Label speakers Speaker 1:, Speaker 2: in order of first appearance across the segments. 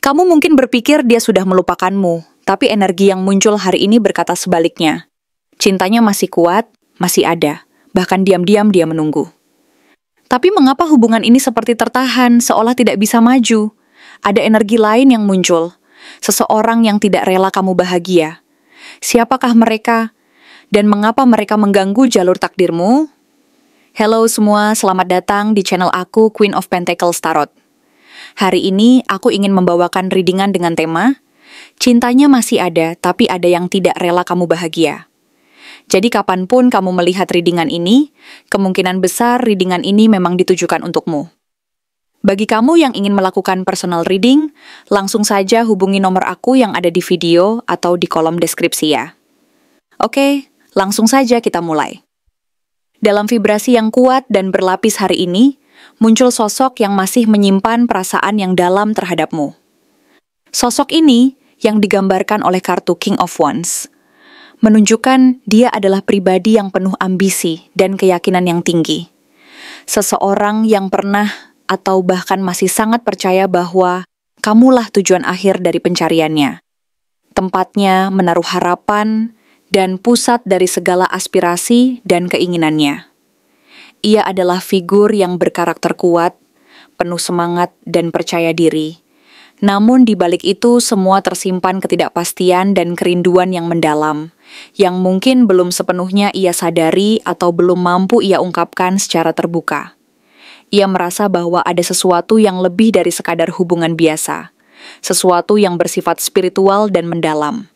Speaker 1: Kamu mungkin berpikir dia sudah melupakanmu, tapi energi yang muncul hari ini berkata sebaliknya. Cintanya masih kuat, masih ada, bahkan diam-diam dia menunggu. Tapi mengapa hubungan ini seperti tertahan, seolah tidak bisa maju? Ada energi lain yang muncul, seseorang yang tidak rela kamu bahagia. Siapakah mereka? Dan mengapa mereka mengganggu jalur takdirmu? Halo semua, selamat datang di channel aku, Queen of Pentacles Tarot. Hari ini aku ingin membawakan readingan dengan tema Cintanya masih ada, tapi ada yang tidak rela kamu bahagia. Jadi kapanpun kamu melihat readingan ini, kemungkinan besar readingan ini memang ditujukan untukmu. Bagi kamu yang ingin melakukan personal reading, langsung saja hubungi nomor aku yang ada di video atau di kolom deskripsi ya. Oke, langsung saja kita mulai. Dalam vibrasi yang kuat dan berlapis hari ini, muncul sosok yang masih menyimpan perasaan yang dalam terhadapmu. Sosok ini, yang digambarkan oleh kartu King of Wands, menunjukkan dia adalah pribadi yang penuh ambisi dan keyakinan yang tinggi. Seseorang yang pernah atau bahkan masih sangat percaya bahwa kamulah tujuan akhir dari pencariannya. Tempatnya menaruh harapan dan pusat dari segala aspirasi dan keinginannya. Ia adalah figur yang berkarakter kuat, penuh semangat dan percaya diri. Namun di balik itu semua tersimpan ketidakpastian dan kerinduan yang mendalam, yang mungkin belum sepenuhnya ia sadari atau belum mampu ia ungkapkan secara terbuka. Ia merasa bahwa ada sesuatu yang lebih dari sekadar hubungan biasa, sesuatu yang bersifat spiritual dan mendalam,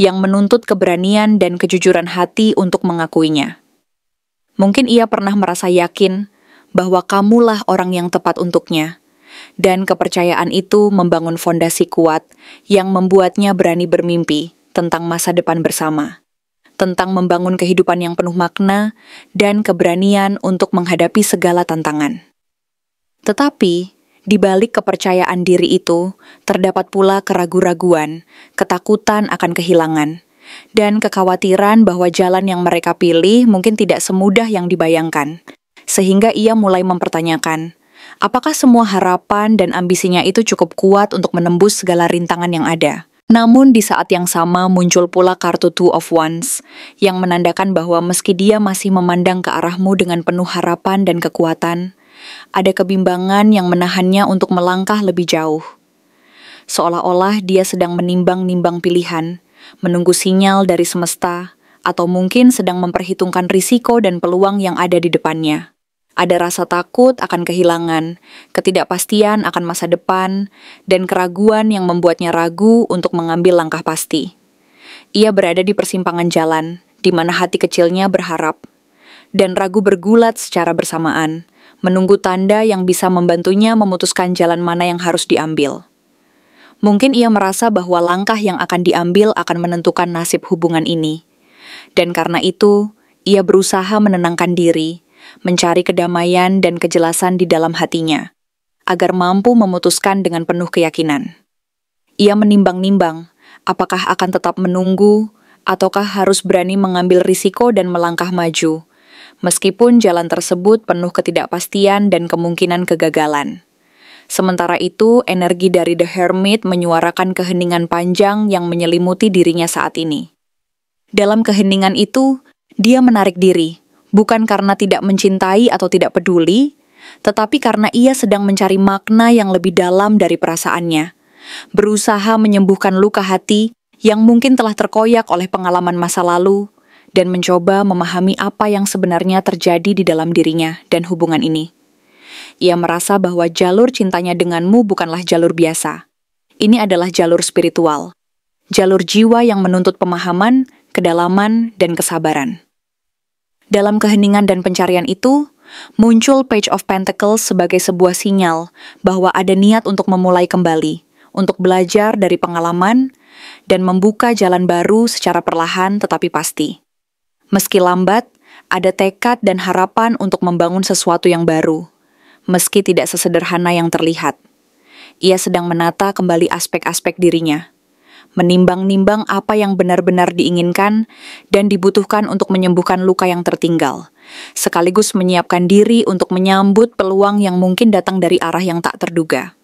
Speaker 1: yang menuntut keberanian dan kejujuran hati untuk mengakuinya. Mungkin ia pernah merasa yakin bahwa kamulah orang yang tepat untuknya, dan kepercayaan itu membangun fondasi kuat yang membuatnya berani bermimpi tentang masa depan bersama, tentang membangun kehidupan yang penuh makna dan keberanian untuk menghadapi segala tantangan. Tetapi, di balik kepercayaan diri itu, terdapat pula keraguan-raguan, ketakutan akan kehilangan, dan kekhawatiran bahwa jalan yang mereka pilih mungkin tidak semudah yang dibayangkan, sehingga ia mulai mempertanyakan, apakah semua harapan dan ambisinya itu cukup kuat untuk menembus segala rintangan yang ada. Namun di saat yang sama muncul pula kartu Two of Wands, yang menandakan bahwa meski dia masih memandang ke arahmu dengan penuh harapan dan kekuatan, ada kebimbangan yang menahannya untuk melangkah lebih jauh. Seolah-olah dia sedang menimbang-nimbang pilihan, menunggu sinyal dari semesta, atau mungkin sedang memperhitungkan risiko dan peluang yang ada di depannya. Ada rasa takut akan kehilangan, ketidakpastian akan masa depan, dan keraguan yang membuatnya ragu untuk mengambil langkah pasti. Ia berada di persimpangan jalan, di mana hati kecilnya berharap, dan ragu bergulat secara bersamaan, menunggu tanda yang bisa membantunya memutuskan jalan mana yang harus diambil. Mungkin ia merasa bahwa langkah yang akan diambil akan menentukan nasib hubungan ini. Dan karena itu, ia berusaha menenangkan diri, mencari kedamaian dan kejelasan di dalam hatinya, agar mampu memutuskan dengan penuh keyakinan. Ia menimbang-nimbang, apakah akan tetap menunggu, ataukah harus berani mengambil risiko dan melangkah maju, meskipun jalan tersebut penuh ketidakpastian dan kemungkinan kegagalan. Sementara itu, energi dari The Hermit menyuarakan keheningan panjang yang menyelimuti dirinya saat ini. Dalam keheningan itu, dia menarik diri, bukan karena tidak mencintai atau tidak peduli, tetapi karena ia sedang mencari makna yang lebih dalam dari perasaannya, berusaha menyembuhkan luka hati yang mungkin telah terkoyak oleh pengalaman masa lalu, dan mencoba memahami apa yang sebenarnya terjadi di dalam dirinya dan hubungan ini. Ia merasa bahwa jalur cintanya denganmu bukanlah jalur biasa. Ini adalah jalur spiritual, jalur jiwa yang menuntut pemahaman, kedalaman, dan kesabaran. Dalam keheningan dan pencarian itu, muncul Page of Pentacles sebagai sebuah sinyal bahwa ada niat untuk memulai kembali, untuk belajar dari pengalaman, dan membuka jalan baru secara perlahan tetapi pasti. Meski lambat, ada tekad dan harapan untuk membangun sesuatu yang baru, meski tidak sesederhana yang terlihat. Ia sedang menata kembali aspek-aspek dirinya, menimbang-nimbang apa yang benar-benar diinginkan dan dibutuhkan untuk menyembuhkan luka yang tertinggal, sekaligus menyiapkan diri untuk menyambut peluang yang mungkin datang dari arah yang tak terduga.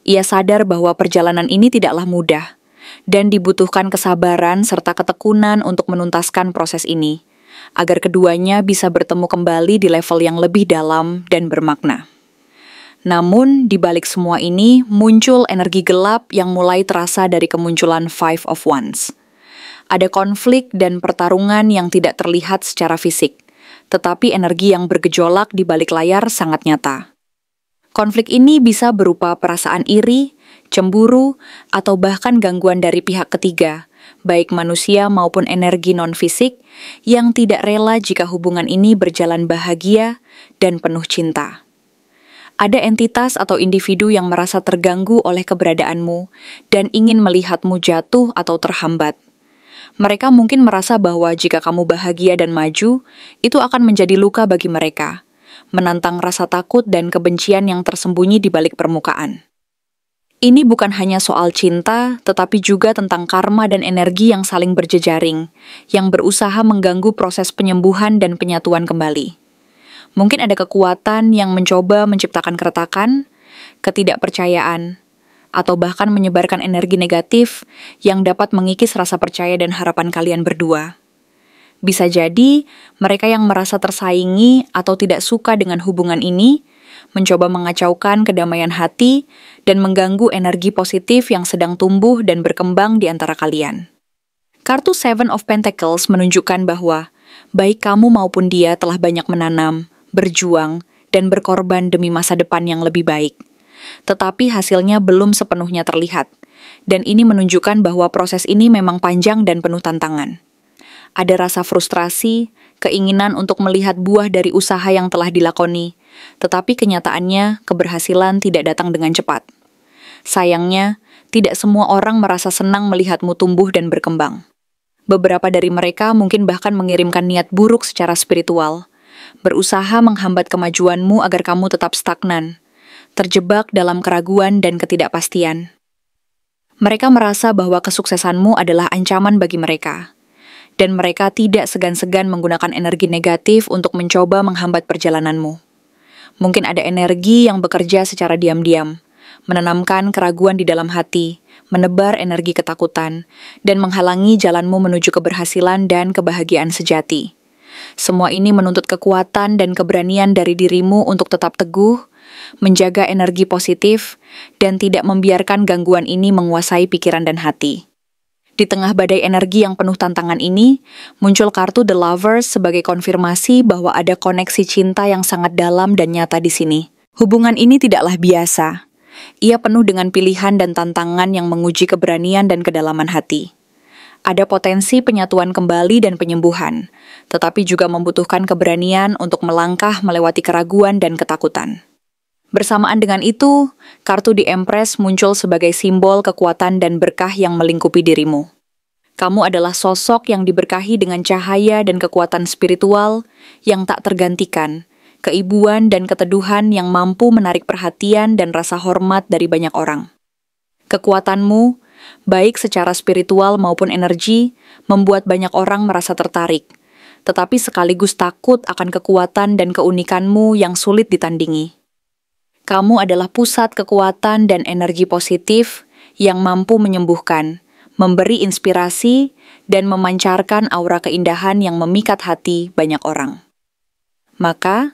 Speaker 1: Ia sadar bahwa perjalanan ini tidaklah mudah, dan dibutuhkan kesabaran serta ketekunan untuk menuntaskan proses ini, agar keduanya bisa bertemu kembali di level yang lebih dalam dan bermakna. Namun, di balik semua ini, muncul energi gelap yang mulai terasa dari kemunculan Five of Wands. Ada konflik dan pertarungan yang tidak terlihat secara fisik, tetapi energi yang bergejolak di balik layar sangat nyata. Konflik ini bisa berupa perasaan iri, cemburu, atau bahkan gangguan dari pihak ketiga, baik manusia maupun energi non-fisik, yang tidak rela jika hubungan ini berjalan bahagia dan penuh cinta. Ada entitas atau individu yang merasa terganggu oleh keberadaanmu dan ingin melihatmu jatuh atau terhambat. Mereka mungkin merasa bahwa jika kamu bahagia dan maju, itu akan menjadi luka bagi mereka, menantang rasa takut dan kebencian yang tersembunyi di balik permukaan. Ini bukan hanya soal cinta, tetapi juga tentang karma dan energi yang saling berjejaring, yang berusaha mengganggu proses penyembuhan dan penyatuan kembali. Mungkin ada kekuatan yang mencoba menciptakan keretakan, ketidakpercayaan, atau bahkan menyebarkan energi negatif yang dapat mengikis rasa percaya dan harapan kalian berdua. Bisa jadi, mereka yang merasa tersaingi atau tidak suka dengan hubungan ini, mencoba mengacaukan kedamaian hati dan mengganggu energi positif yang sedang tumbuh dan berkembang di antara kalian. Kartu Seven of Pentacles menunjukkan bahwa baik kamu maupun dia telah banyak menanam, berjuang, dan berkorban demi masa depan yang lebih baik. Tetapi hasilnya belum sepenuhnya terlihat, dan ini menunjukkan bahwa proses ini memang panjang dan penuh tantangan. Ada rasa frustrasi, keinginan untuk melihat buah dari usaha yang telah dilakoni, tetapi kenyataannya keberhasilan tidak datang dengan cepat. Sayangnya, tidak semua orang merasa senang melihatmu tumbuh dan berkembang. Beberapa dari mereka mungkin bahkan mengirimkan niat buruk secara spiritual, berusaha menghambat kemajuanmu agar kamu tetap stagnan, terjebak dalam keraguan dan ketidakpastian. Mereka merasa bahwa kesuksesanmu adalah ancaman bagi mereka, dan mereka tidak segan-segan menggunakan energi negatif untuk mencoba menghambat perjalananmu. Mungkin ada energi yang bekerja secara diam-diam, menanamkan keraguan di dalam hati, menebar energi ketakutan, dan menghalangi jalanmu menuju keberhasilan dan kebahagiaan sejati. Semua ini menuntut kekuatan dan keberanian dari dirimu untuk tetap teguh, menjaga energi positif, dan tidak membiarkan gangguan ini menguasai pikiran dan hati. Di tengah badai energi yang penuh tantangan ini, muncul kartu The Lovers sebagai konfirmasi bahwa ada koneksi cinta yang sangat dalam dan nyata di sini. Hubungan ini tidaklah biasa. Ia penuh dengan pilihan dan tantangan yang menguji keberanian dan kedalaman hati. Ada potensi penyatuan kembali dan penyembuhan, tetapi juga membutuhkan keberanian untuk melangkah melewati keraguan dan ketakutan. Bersamaan dengan itu, kartu The Empress muncul sebagai simbol kekuatan dan berkah yang melingkupi dirimu. Kamu adalah sosok yang diberkahi dengan cahaya dan kekuatan spiritual yang tak tergantikan, keibuan dan keteduhan yang mampu menarik perhatian dan rasa hormat dari banyak orang. Kekuatanmu, baik secara spiritual maupun energi, membuat banyak orang merasa tertarik, tetapi sekaligus takut akan kekuatan dan keunikanmu yang sulit ditandingi. Kamu adalah pusat kekuatan dan energi positif yang mampu menyembuhkan, memberi inspirasi, dan memancarkan aura keindahan yang memikat hati banyak orang. Maka,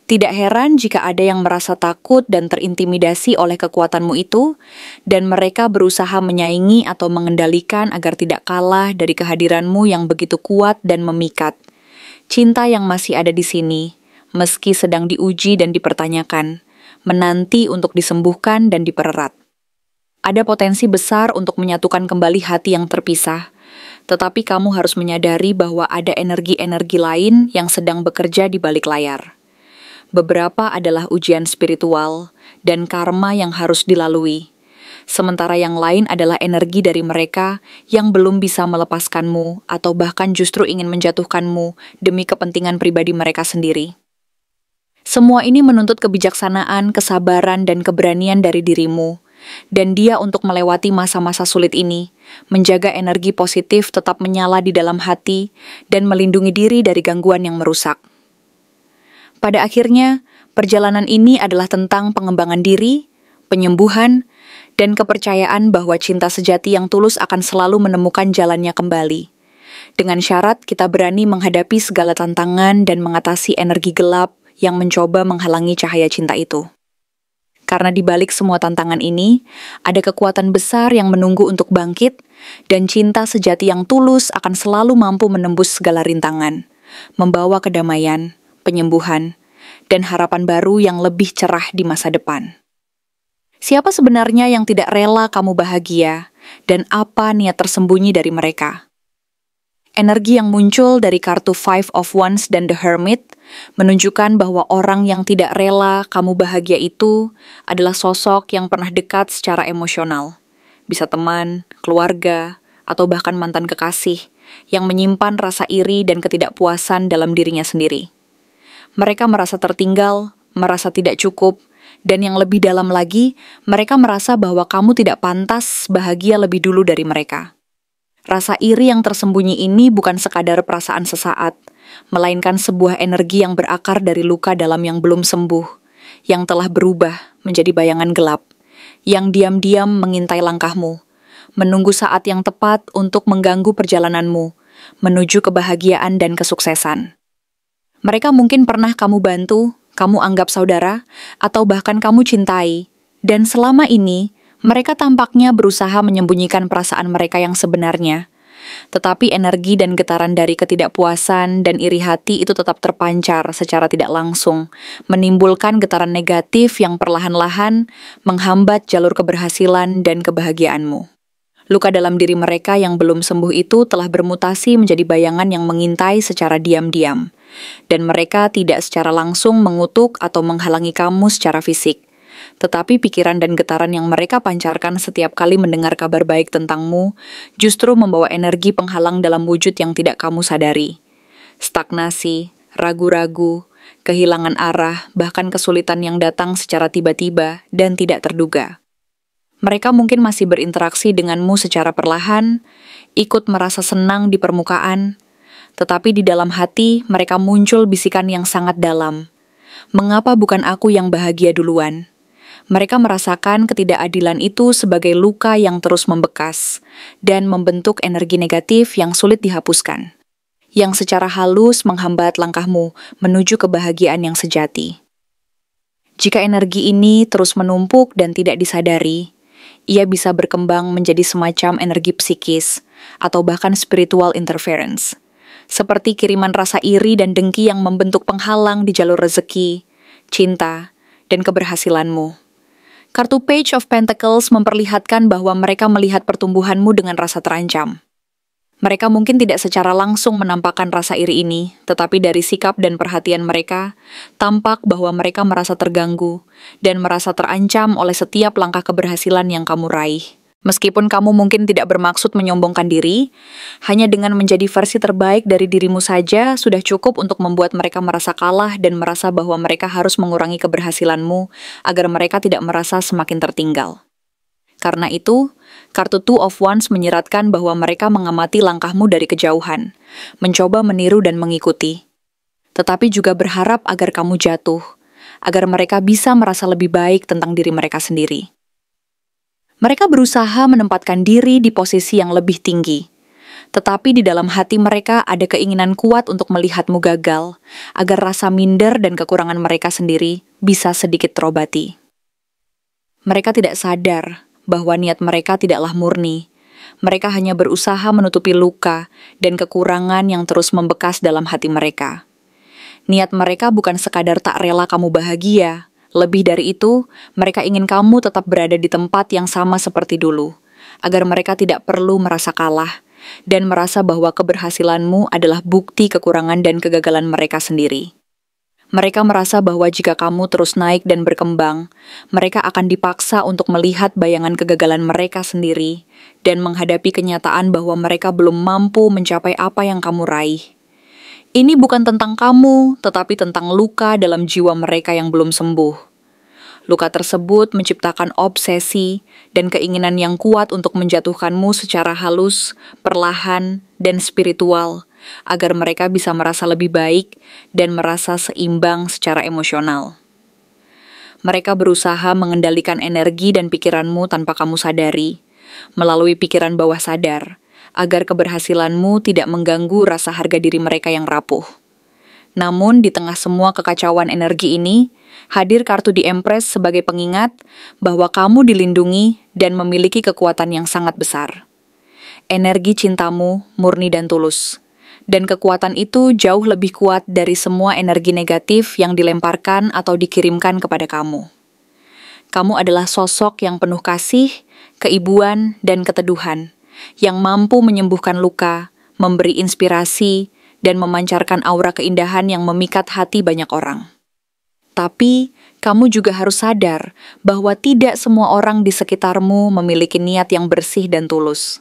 Speaker 1: tidak heran jika ada yang merasa takut dan terintimidasi oleh kekuatanmu itu, dan mereka berusaha menyaingi atau mengendalikan agar tidak kalah dari kehadiranmu yang begitu kuat dan memikat. Cinta yang masih ada di sini, meski sedang diuji dan dipertanyakan, menanti untuk disembuhkan dan dipererat. Ada potensi besar untuk menyatukan kembali hati yang terpisah, tetapi kamu harus menyadari bahwa ada energi-energi lain yang sedang bekerja di balik layar. Beberapa adalah ujian spiritual dan karma yang harus dilalui, sementara yang lain adalah energi dari mereka yang belum bisa melepaskanmu atau bahkan justru ingin menjatuhkanmu demi kepentingan pribadi mereka sendiri. Semua ini menuntut kebijaksanaan, kesabaran, dan keberanian dari dirimu, dan dia untuk melewati masa-masa sulit ini, menjaga energi positif tetap menyala di dalam hati, dan melindungi diri dari gangguan yang merusak. Pada akhirnya, perjalanan ini adalah tentang pengembangan diri, penyembuhan, dan kepercayaan bahwa cinta sejati yang tulus akan selalu menemukan jalannya kembali. Dengan syarat kita berani menghadapi segala tantangan dan mengatasi energi gelap yang mencoba menghalangi cahaya cinta itu. Karena di balik semua tantangan ini, ada kekuatan besar yang menunggu untuk bangkit, dan cinta sejati yang tulus akan selalu mampu menembus segala rintangan, membawa kedamaian, penyembuhan, dan harapan baru yang lebih cerah di masa depan. Siapa sebenarnya yang tidak rela kamu bahagia, dan apa niat tersembunyi dari mereka? Energi yang muncul dari kartu Five of Wands dan The Hermit menunjukkan bahwa orang yang tidak rela kamu bahagia itu adalah sosok yang pernah dekat secara emosional. Bisa teman, keluarga, atau bahkan mantan kekasih yang menyimpan rasa iri dan ketidakpuasan dalam dirinya sendiri. Mereka merasa tertinggal, merasa tidak cukup, dan yang lebih dalam lagi, mereka merasa bahwa kamu tidak pantas bahagia lebih dulu dari mereka. Rasa iri yang tersembunyi ini bukan sekadar perasaan sesaat, melainkan sebuah energi yang berakar dari luka dalam yang belum sembuh, yang telah berubah menjadi bayangan gelap, yang diam-diam mengintai langkahmu, menunggu saat yang tepat untuk mengganggu perjalananmu, menuju kebahagiaan dan kesuksesan. Mereka mungkin pernah kamu bantu, kamu anggap saudara, atau bahkan kamu cintai, dan selama ini, mereka tampaknya berusaha menyembunyikan perasaan mereka yang sebenarnya. Tetapi energi dan getaran dari ketidakpuasan dan iri hati itu tetap terpancar secara tidak langsung, menimbulkan getaran negatif yang perlahan-lahan menghambat jalur keberhasilan dan kebahagiaanmu. Luka dalam diri mereka yang belum sembuh itu telah bermutasi menjadi bayangan yang mengintai secara diam-diam, dan mereka tidak secara langsung mengutuk atau menghalangi kamu secara fisik. Tetapi pikiran dan getaran yang mereka pancarkan setiap kali mendengar kabar baik tentangmu justru membawa energi penghalang dalam wujud yang tidak kamu sadari. Stagnasi, ragu-ragu, kehilangan arah, bahkan kesulitan yang datang secara tiba-tiba dan tidak terduga. Mereka mungkin masih berinteraksi denganmu secara perlahan, ikut merasa senang di permukaan, tetapi di dalam hati mereka muncul bisikan yang sangat dalam. Mengapa bukan aku yang bahagia duluan? Mereka merasakan ketidakadilan itu sebagai luka yang terus membekas dan membentuk energi negatif yang sulit dihapuskan, yang secara halus menghambat langkahmu menuju kebahagiaan yang sejati. Jika energi ini terus menumpuk dan tidak disadari, ia bisa berkembang menjadi semacam energi psikis atau bahkan spiritual interference, seperti kiriman rasa iri dan dengki yang membentuk penghalang di jalur rezeki, cinta, dan keberhasilanmu. Kartu Page of Pentacles memperlihatkan bahwa mereka melihat pertumbuhanmu dengan rasa terancam. Mereka mungkin tidak secara langsung menampakkan rasa iri ini, tetapi dari sikap dan perhatian mereka, tampak bahwa mereka merasa terganggu dan merasa terancam oleh setiap langkah keberhasilan yang kamu raih. Meskipun kamu mungkin tidak bermaksud menyombongkan diri, hanya dengan menjadi versi terbaik dari dirimu saja sudah cukup untuk membuat mereka merasa kalah dan merasa bahwa mereka harus mengurangi keberhasilanmu agar mereka tidak merasa semakin tertinggal. Karena itu, kartu Two of Wands menyiratkan bahwa mereka mengamati langkahmu dari kejauhan, mencoba meniru dan mengikuti. Tetapi juga berharap agar kamu jatuh, agar mereka bisa merasa lebih baik tentang diri mereka sendiri. Mereka berusaha menempatkan diri di posisi yang lebih tinggi, tetapi di dalam hati mereka ada keinginan kuat untuk melihatmu gagal, agar rasa minder dan kekurangan mereka sendiri bisa sedikit terobati. Mereka tidak sadar bahwa niat mereka tidaklah murni. Mereka hanya berusaha menutupi luka dan kekurangan yang terus membekas dalam hati mereka. Niat mereka bukan sekadar tak rela kamu bahagia. Lebih dari itu, mereka ingin kamu tetap berada di tempat yang sama seperti dulu, agar mereka tidak perlu merasa kalah dan merasa bahwa keberhasilanmu adalah bukti kekurangan dan kegagalan mereka sendiri. Mereka merasa bahwa jika kamu terus naik dan berkembang, mereka akan dipaksa untuk melihat bayangan kegagalan mereka sendiri dan menghadapi kenyataan bahwa mereka belum mampu mencapai apa yang kamu raih. Ini bukan tentang kamu, tetapi tentang luka dalam jiwa mereka yang belum sembuh. Luka tersebut menciptakan obsesi dan keinginan yang kuat untuk menjatuhkanmu secara halus, perlahan, dan spiritual, agar mereka bisa merasa lebih baik dan merasa seimbang secara emosional. Mereka berusaha mengendalikan energi dan pikiranmu tanpa kamu sadari, melalui pikiran bawah sadar, agar keberhasilanmu tidak mengganggu rasa harga diri mereka yang rapuh. Namun, di tengah semua kekacauan energi ini, hadir kartu di Empress sebagai pengingat bahwa kamu dilindungi dan memiliki kekuatan yang sangat besar. Energi cintamu murni dan tulus. Dan kekuatan itu jauh lebih kuat dari semua energi negatif yang dilemparkan atau dikirimkan kepada kamu. Kamu adalah sosok yang penuh kasih, keibuan, dan keteduhan, yang mampu menyembuhkan luka, memberi inspirasi, dan memancarkan aura keindahan yang memikat hati banyak orang. Tapi, kamu juga harus sadar bahwa tidak semua orang di sekitarmu memiliki niat yang bersih dan tulus.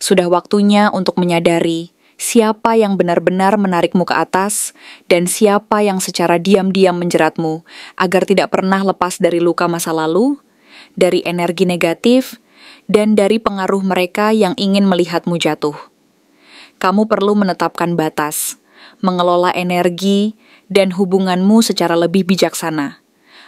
Speaker 1: Sudah waktunya untuk menyadari siapa yang benar-benar menarikmu ke atas, dan siapa yang secara diam-diam menjeratmu, agar tidak pernah lepas dari luka masa lalu, dari energi negatif, dan dari pengaruh mereka yang ingin melihatmu jatuh. Kamu perlu menetapkan batas, mengelola energi, dan hubunganmu secara lebih bijaksana,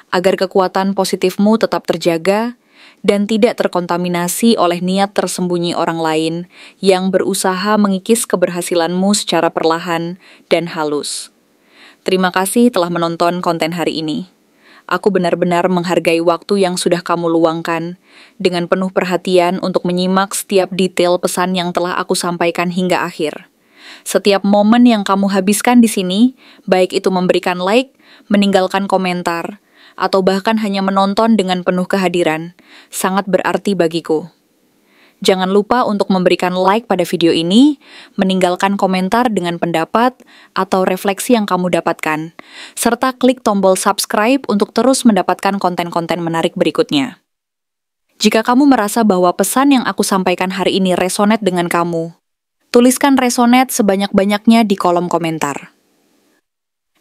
Speaker 1: agar kekuatan positifmu tetap terjaga, dan tidak terkontaminasi oleh niat tersembunyi orang lain yang berusaha mengikis keberhasilanmu secara perlahan dan halus. Terima kasih telah menonton konten hari ini. Aku benar-benar menghargai waktu yang sudah kamu luangkan dengan penuh perhatian untuk menyimak setiap detail pesan yang telah aku sampaikan hingga akhir. Setiap momen yang kamu habiskan di sini, baik itu memberikan like, meninggalkan komentar, atau bahkan hanya menonton dengan penuh kehadiran, sangat berarti bagiku. Jangan lupa untuk memberikan like pada video ini, meninggalkan komentar dengan pendapat atau refleksi yang kamu dapatkan, serta klik tombol subscribe untuk terus mendapatkan konten-konten menarik berikutnya. Jika kamu merasa bahwa pesan yang aku sampaikan hari ini resonate dengan kamu, tuliskan resonate sebanyak-banyaknya di kolom komentar.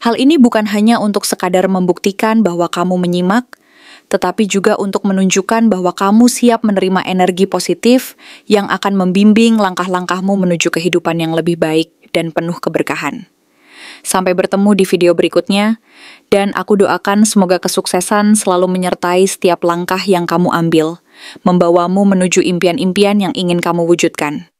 Speaker 1: Hal ini bukan hanya untuk sekadar membuktikan bahwa kamu menyimak, tetapi juga untuk menunjukkan bahwa kamu siap menerima energi positif yang akan membimbing langkah-langkahmu menuju kehidupan yang lebih baik dan penuh keberkahan. Sampai bertemu di video berikutnya, dan aku doakan semoga kesuksesan selalu menyertai setiap langkah yang kamu ambil, membawamu menuju impian-impian yang ingin kamu wujudkan.